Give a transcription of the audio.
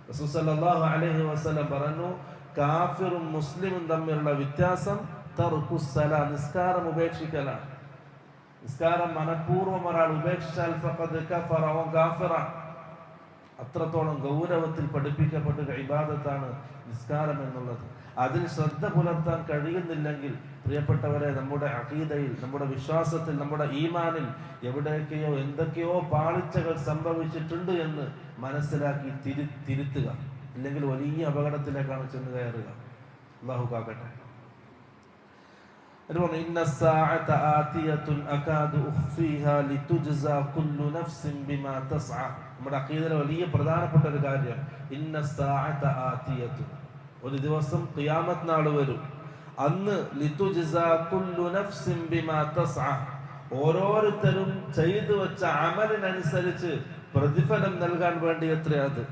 റസൂൽ സല്ലല്ലാഹു അലൈഹി വസല്ലം പറഞ്ഞു, കാഫിറും മുസ്ലിമും തമ്മിലുള്ള വ്യത്യാസം തർക്കുസ്സലാ, നിസ്കാരം ഉപേക്ഷിക്കലാണ്. നിസ്കാരം മനഃപൂർവ്വം ഒരാൾ ഉപേക്ഷിച്ചാൽ ഫഖദ് കഫറ, അവൻ കാഫിറാണ്. അത്രത്തോളം ഗൗരവത്തിൽ പഠിപ്പിക്കപ്പെട്ട ഒരു ഇബാദത്താണ് നിസ്കാരം എന്നുള്ളത്. അതിൽ ശ്രദ്ധ പുലർത്താൻ കഴിയുന്നില്ലെങ്കിൽ പ്രിയപ്പെട്ടവരെ, നമ്മുടെ അഖീദയിൽ, നമ്മുടെ വിശ്വാസത്തിൽ, നമ്മുടെ ഈമാനിൽ എവിടെയൊക്കെയോ എന്തൊക്കെയോ പാളിച്ചകൾ സംഭവിച്ചിട്ടുണ്ട് എന്ന് മനസ്സിലാക്കി തിരുത്തുക. ഇല്ലെങ്കിൽ വലിയ അപകടത്തിലേക്കാണ് ചെന്ന് കയറുക. അല്ലാഹു കാക്കട്ടെ. നമ്മുടെ അഖീദയിലെ വലിയ പ്രധാനപ്പെട്ട ഒരു കാര്യം, ഒരു ദിവസം ഖിയാമത്ത് നാൾ വരും. അന്ന് ഓരോരുത്തരും ചെയ്തു വെച്ച അമലിനനുസരിച്ച് പ്രതിഫലം നൽകാൻ വേണ്ടി എത്ര അത്